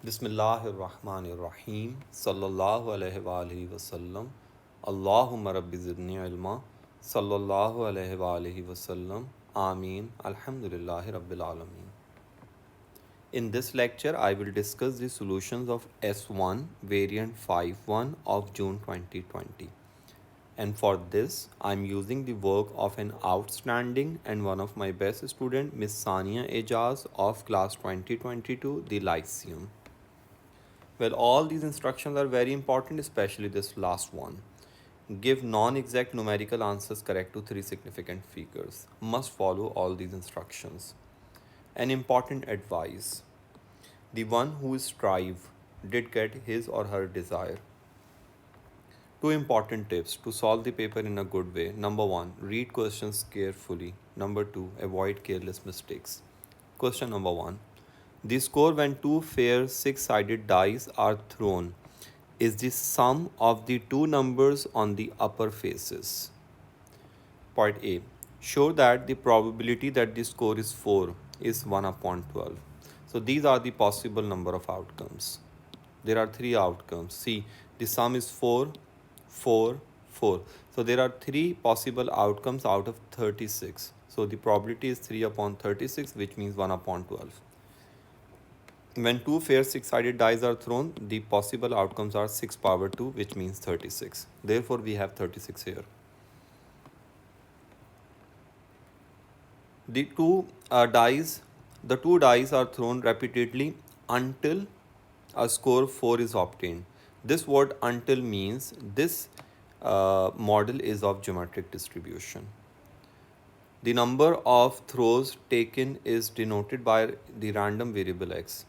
बिस्मिल्लाहिर्रहमानिर्रहीम सल्लल्लाहु अलैहि वसल्लम अल्लाहुम्मा रब्बि ज़िदनी इल्मा सल्लल्लाहु अलैहि वसल्लम आमीन अल्हम्दुलिल्लाहि रब्बिल आलमीन. In this lecture, I will discuss the solutions of S1 variant 5.1 of June 2020. And for this, I am using the work of an outstanding and one of my best student, Miss Sania Ejaz of class 2022, the Lyceum. Well, all these instructions are very important, especially this last one. Give non-exact numerical answers correct to three significant figures. Must follow all these instructions. An important advice. The one who strive did get his or her desire. Two important tips to solve the paper in a good way. Number one, read questions carefully. Number two, avoid careless mistakes. Question number one. The score when two fair six-sided dice are thrown is the sum of the two numbers on the upper faces. Part A. Show that the probability that the score is 4 is 1 upon 12. So these are the possible number of outcomes. There are three outcomes. See, the sum is 4, 4, 4. So there are three possible outcomes out of 36. So the probability is 3 upon 36, which means 1 upon 12. When two fair six-sided dice are thrown, the possible outcomes are 6 power 2, which means 36. Therefore, we have 36 here. The two dice are thrown repeatedly until a score 4 is obtained. This word until means this model is of geometric distribution. The number of throws taken is denoted by the random variable x.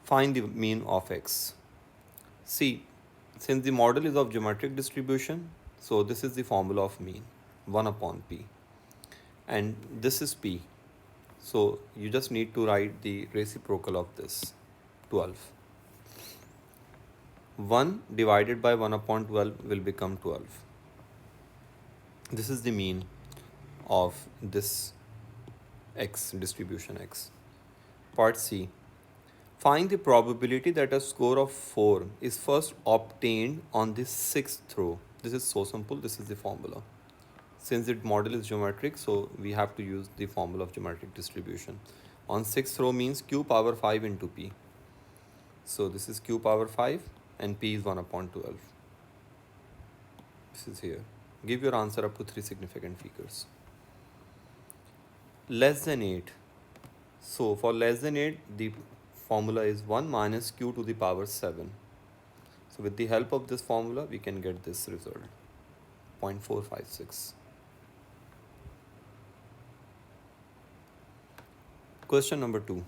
Find the mean of x. See, since the model is of geometric distribution, so this is the formula of mean, 1 upon p. And this is p. So you just need to write the reciprocal of this, 12. 1 divided by 1 upon 12 will become 12. This is the mean of this x, distribution x. Part C. Find the probability that a score of 4 is first obtained on the sixth throw. This is so simple. This is the formula. Since the model is geometric, so we have to use the formula of geometric distribution. On sixth throw means q power 5 into p. So this is q power 5 and p is 1 upon 12. This is here. Give your answer up to three significant figures. Less than 8. So for less than 8, the formula is 1 minus q to the power 7. So with the help of this formula, we can get this result, 0.456. Question number 2.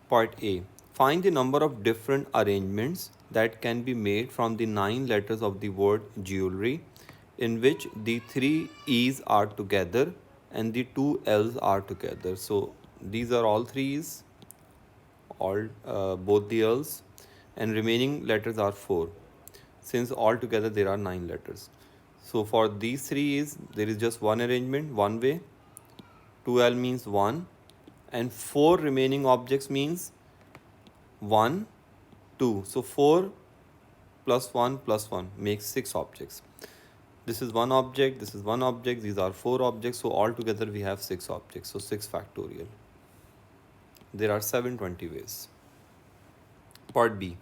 Part A. Find the number of different arrangements that can be made from the 9 letters of the word jewelry in which the 3 E's are together and the 2 L's are together. So these are all 3's, both the L's, and remaining letters are 4. Since altogether there are 9 letters. So for these 3 E's, there is just one arrangement, one way. 2L means 1 and 4 remaining objects means 1, 2. So 4 plus 1 plus 1 makes 6 objects. This is one object, this is one object, these are 4 objects. So altogether we have 6 objects. So 6 factorial. There are 720 ways. Part B.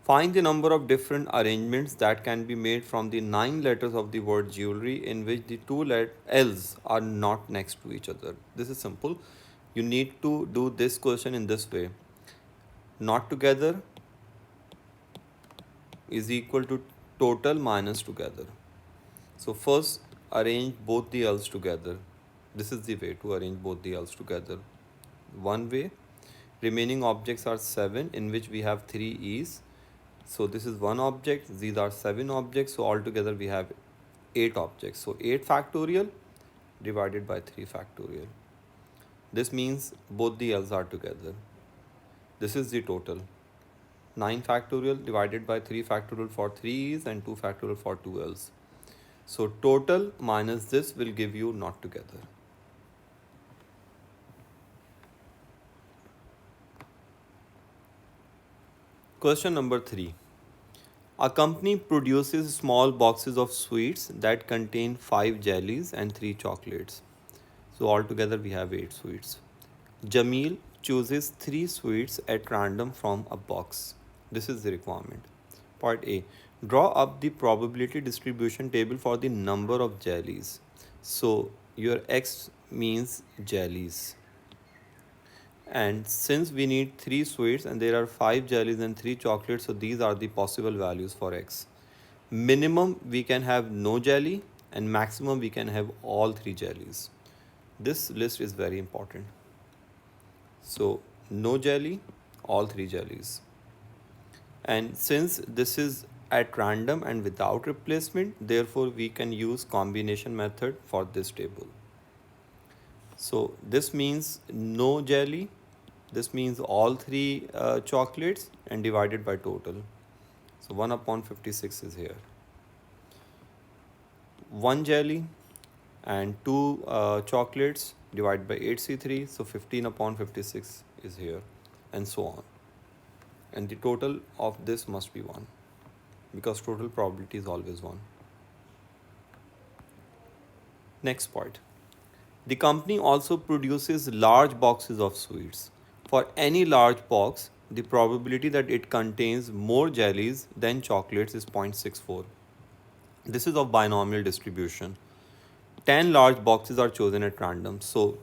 Find the number of different arrangements that can be made from the 9 letters of the word jewelry in which the 2 L's are not next to each other. This is simple. You need to do this question in this way. Not together is equal to total minus together. So first arrange both the L's together. This is the way to arrange both the L's together. One way. Remaining objects are 7 in which we have 3 E's. So this is one object, these are 7 objects, so altogether we have 8 objects. So 8 factorial divided by 3 factorial. This means both the L's are together. This is the total. 9 factorial divided by 3 factorial for 3 E's and 2 factorial for 2 L's. So total minus this will give you not together. Question number 3. A company produces small boxes of sweets that contain 5 jellies and 3 chocolates. So altogether we have 8 sweets. Jamil chooses 3 sweets at random from a box. This is the requirement. Part A. Draw up the probability distribution table for the number of jellies. So your X means jellies. And since we need 3 sweets and there are 5 jellies and 3 chocolates, so these are the possible values for X. Minimum we can have no jelly and maximum we can have all 3 jellies. This list is very important. So no jelly, all 3 jellies. And since this is at random and without replacement, therefore we can use combination method for this table. So this means no jelly, this means all 3 chocolates and divided by total. So 1 upon 56 is here. 1 jelly and 2 chocolates divided by 8C3, so 15 upon 56 is here, and so on. And the total of this must be 1 because total probability is always 1. Next part. The company also produces large boxes of sweets. For any large box, the probability that it contains more jellies than chocolates is 0.64. This is of binomial distribution. 10 large boxes are chosen at random. So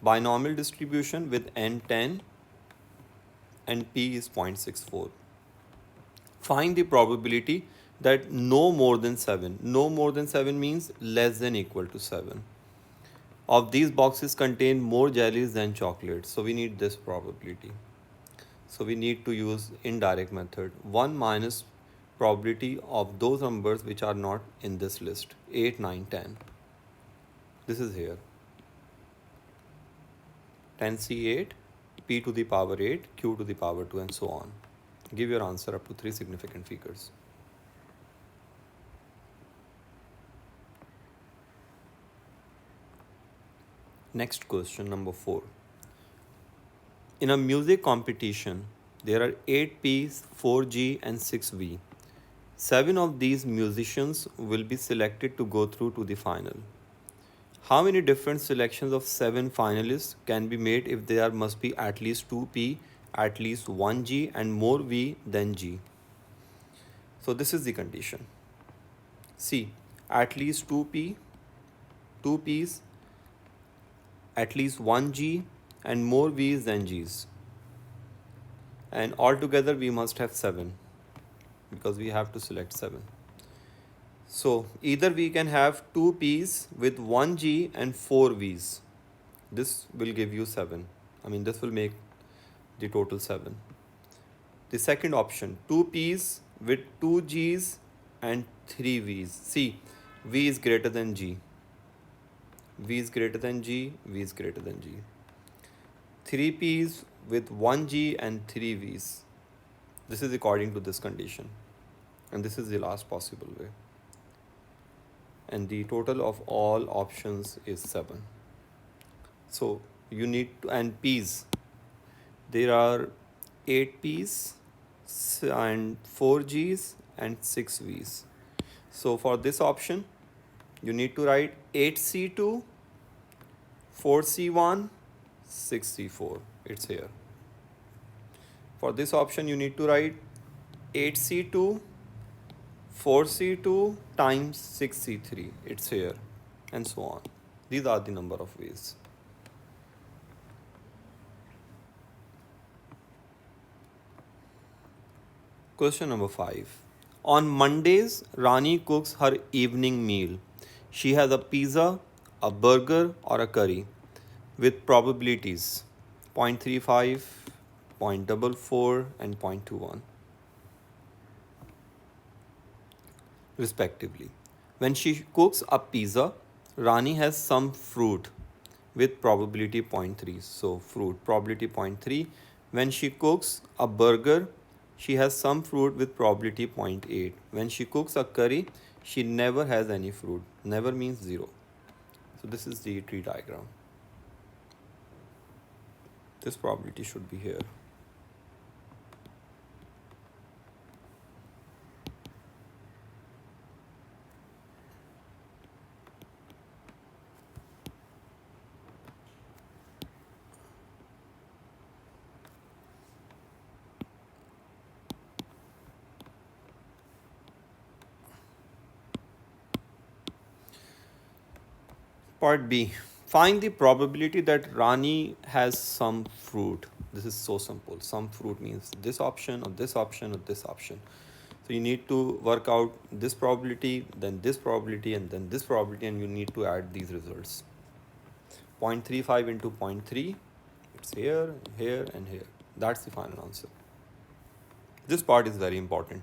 binomial distribution with n 10 and p is 0.64. Find the probability that no more than 7. No more than 7 means less than equal to 7. Of these boxes contain more jellies than chocolates. So we need this probability. So we need to use indirect method. 1 minus probability of those numbers which are not in this list. 8, 9, 10. This is here. 10C8, P to the power 8, Q to the power 2 and so on. Give your answer up to 3 significant figures. Next question, number 4. In a music competition, there are 8 Ps, 4 G and 6 V. 7 of these musicians will be selected to go through to the final. How many different selections of 7 finalists can be made if there must be at least 2 P, at least 1 G and more V than G? So this is the condition. See, at least 2 P, 2 Ps, at least 1 G and more V's than G's. And altogether we must have 7 because we have to select 7. So either we can have 2 P's with 1 G and 4 V's. This will give you 7. This will make the total 7. The second option, 2 P's with 2 G's and 3 V's. See, V is greater than G. V is greater than G, V is greater than G. 3 P's with 1 G and 3 V's. This is according to this condition. And this is the last possible way. And the total of all options is 7. So you need to, and P's. There are 8 P's and 4 G's and 6 V's. So for this option, you need to write 8C2, 4C1, 6C4. It's here. For this option, you need to write 8C2, 4C2 times 6C3. It's here. And so on. These are the number of ways. Question number 5. On Mondays, Rani cooks her evening meal. She has a pizza, a burger or a curry with probabilities 0.35, 0.44 and 0.21 respectively. When she cooks a pizza, Rani has some fruit with probability 0.3. So fruit, probability 0.3. When she cooks a burger, she has some fruit with probability 0.8. When she cooks a curry, she never has any fruit. Never means 0. So this is the tree diagram. This probability should be here. Part B. Find the probability that Rani has some fruit. This is so simple. Some fruit means this option or this option or this option. So you need to work out this probability, then this probability, and then this probability, and you need to add these results. 0.35 into 0.3, it's here, here, and here. That's the final answer. This part is very important.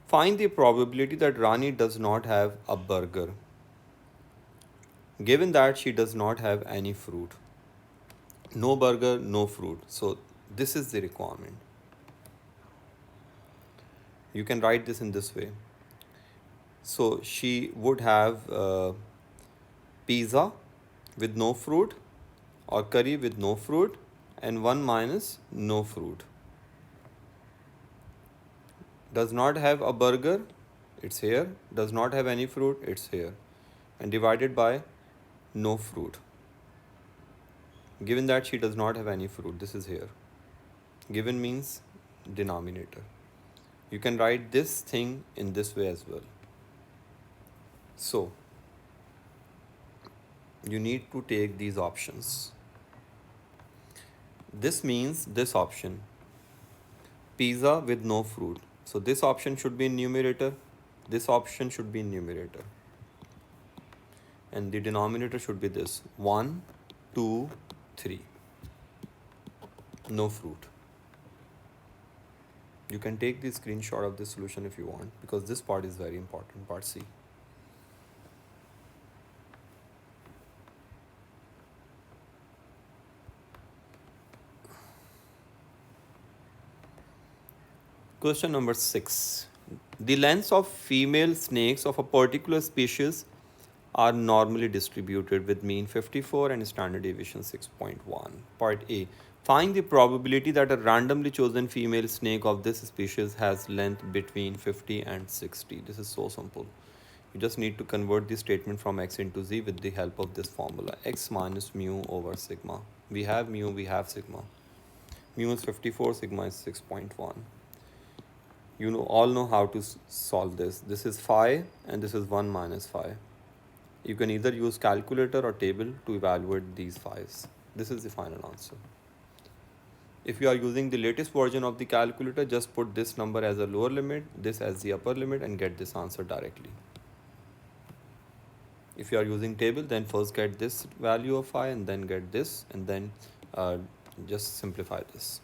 Find the probability that Rani does not have a burger, given that she does not have any fruit. No burger, no fruit. So this is the requirement. You can write this in this way. So she would have pizza with no fruit, or curry with no fruit, and 1 minus no fruit. Does not have a burger, it's here. Does not have any fruit, it's here. And divided by no fruit. Given that she does not have any fruit, this is here. Given means denominator. You can write this thing in this way as well. So, you need to take these options. This means this option, pizza with no fruit. So this option should be in numerator, this option should be in numerator. And the denominator should be this, 1, 2, 3. No fruit. You can take the screenshot of this solution if you want, because this part is very important, part C. Question number 6. The lengths of female snakes of a particular species are normally distributed with mean 54 and standard deviation 6.1. Part A. Find the probability that a randomly chosen female snake of this species has length between 50 and 60. This is so simple. You just need to convert the statement from x into z with the help of this formula. X minus mu over sigma. We have mu, we have sigma. Mu is 54, sigma is 6.1. You all know how to solve this. This is phi and this is 1 minus phi. You can either use calculator or table to evaluate these phi's. This is the final answer. If you are using the latest version of the calculator, just put this number as a lower limit, this as the upper limit, and get this answer directly. If you are using table, then first get this value of phi and then get this, and then just simplify this.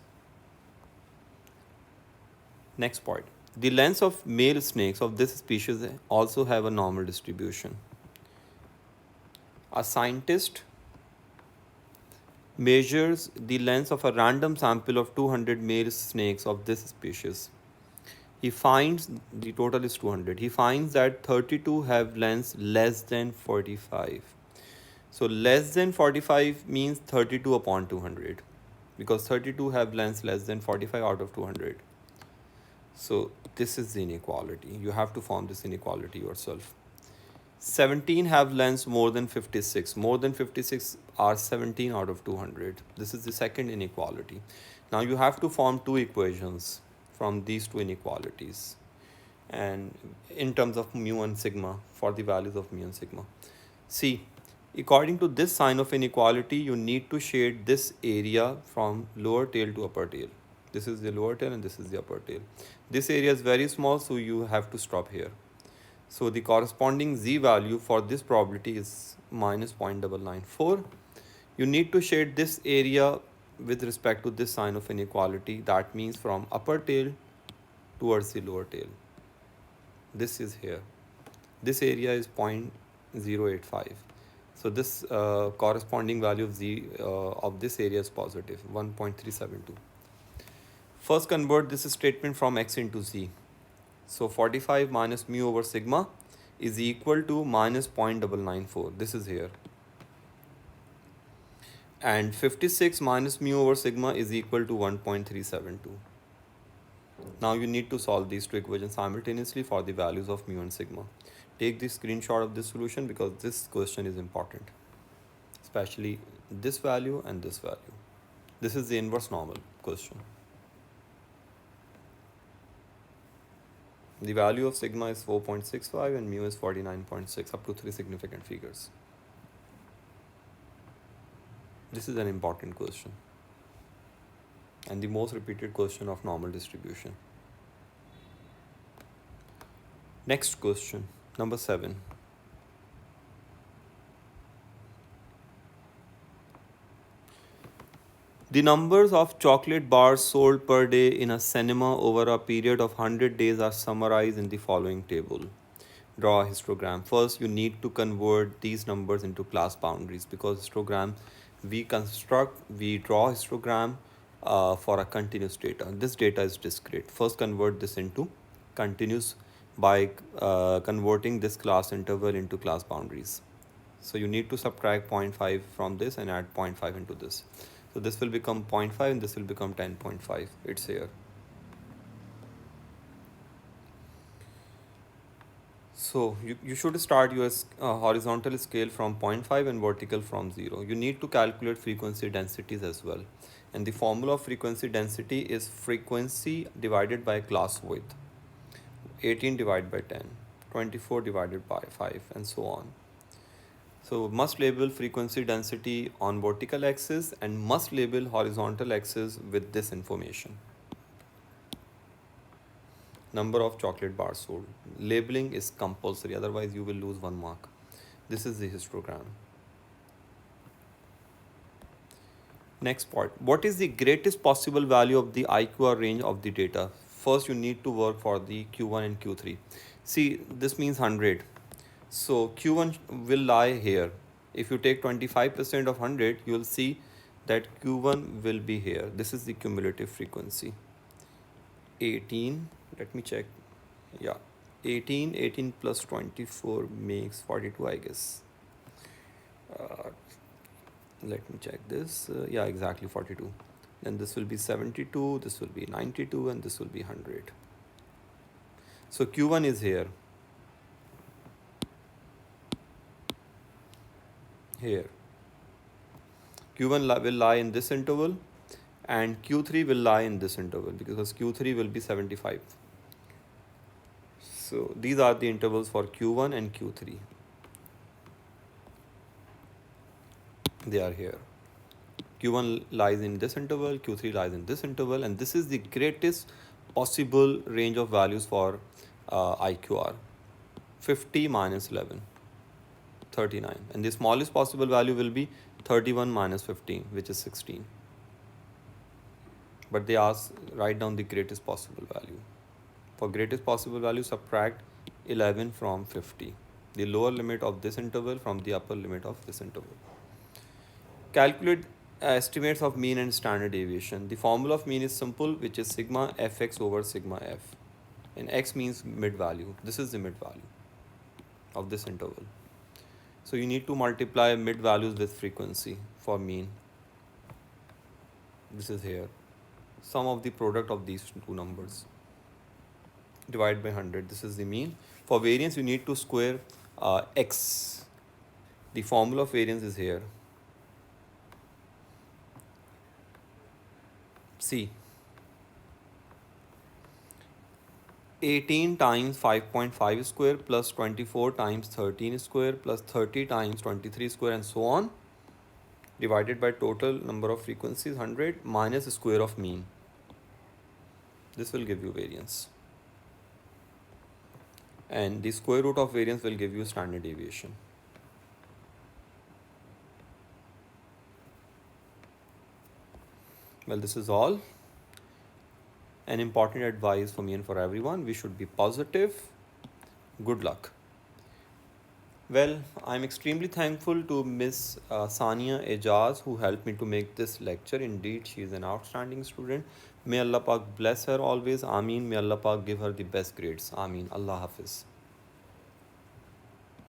Next part. The lengths of male snakes of this species also have a normal distribution. A scientist measures the length of a random sample of 200 male snakes of this species. He finds the total is 200. He finds that 32 have lengths less than 45. So less than 45 means 32 upon 200, because 32 have lengths less than 45 out of 200. So this is the inequality. You have to form this inequality yourself. 17 have lengths more than 56. More than 56 are 17 out of 200. This is the second inequality. Now you have to form two equations from these two inequalities, and in terms of mu and sigma, for the values of mu and sigma. See, according to this sign of inequality, you need to shade this area from lower tail to upper tail. This is the lower tail and this is the upper tail. This area is very small, so you have to stop here. So the corresponding z value for this probability is minus 0.994. You need to shade this area with respect to this sign of inequality. That means from upper tail towards the lower tail. This is here. This area is 0.085. So this corresponding value of z of this area is positive, 1.372. First convert this statement from x into z. So 45 minus mu over sigma is equal to minus 0.994. This is here. And 56 minus mu over sigma is equal to 1.372. Now you need to solve these two equations simultaneously for the values of mu and sigma. Take the screenshot of this solution because this question is important, especially this value and this value. This is the inverse normal question. The value of sigma is 4.65 and mu is 49.6, up to 3 significant figures. This is an important question and the most repeated question of normal distribution. Next question, number 7. The numbers of chocolate bars sold per day in a cinema over a period of 100 days are summarized in the following table. Draw a histogram. First, you need to convert these numbers into class boundaries, because histogram we draw histogram for a continuous data. This data is discrete. First, convert this into continuous by converting this class interval into class boundaries. So you need to subtract 0.5 from this and add 0.5 into this. So this will become 0.5 and this will become 10.5. It's here. So you should start your horizontal scale from 0.5 and vertical from 0. You need to calculate frequency densities as well. And the formula of frequency density is frequency divided by class width. 18 divided by 10, 24 divided by 5, and so on. So must label frequency density on vertical axis and must label horizontal axis with this information. Number of chocolate bars sold. Labeling is compulsory, otherwise you will lose 1 mark. This is the histogram. Next part. What is the greatest possible value of the IQR range of the data? First, you need to work for the Q1 and Q3. See, this means 100. So Q1 will lie here. If you take 25% of 100, you will see that Q1 will be here. This is the cumulative frequency. 18, let me check. Yeah, 18 plus 24 makes 42, I guess. Let me check this. Yeah, exactly 42. Then this will be 72, this will be 92, and this will be 100. So Q1 is here. Here. Q1 will lie in this interval and Q3 will lie in this interval, because Q3 will be 75. So these are the intervals for Q1 and Q3. They are here. Q1 lies in this interval, Q3 lies in this interval, and this is the greatest possible range of values for IQR. 50 minus 11, 39. And the smallest possible value will be 31 minus 15, which is 16. But they ask, write down the greatest possible value. For greatest possible value, subtract 11 from 50. The lower limit of this interval from the upper limit of this interval. Calculate estimates of mean and standard deviation. The formula of mean is simple, which is sigma fx over sigma f. And x means mid value. This is the mid value of this interval. So you need to multiply mid values with frequency for mean. This is here. Sum of the product of these two numbers. Divide by 100. This is the mean. For variance, you need to square x. The formula of variance is here. See, 18 times 5.5 square plus 24 times 13 square plus 30 times 23 square and so on, divided by total number of frequencies 100 minus square of mean. This will give you variance. And the square root of variance will give you standard deviation. Well, this is all. An important advice for me and for everyone: we should be positive. Good luck. Well, I'm extremely thankful to Miss Sania Ejaz, who helped me to make this lecture. Indeed, she is an outstanding student. May Allah Pak bless her always. Ameen. May Allah Pak give her the best grades. Ameen. Allah Hafiz.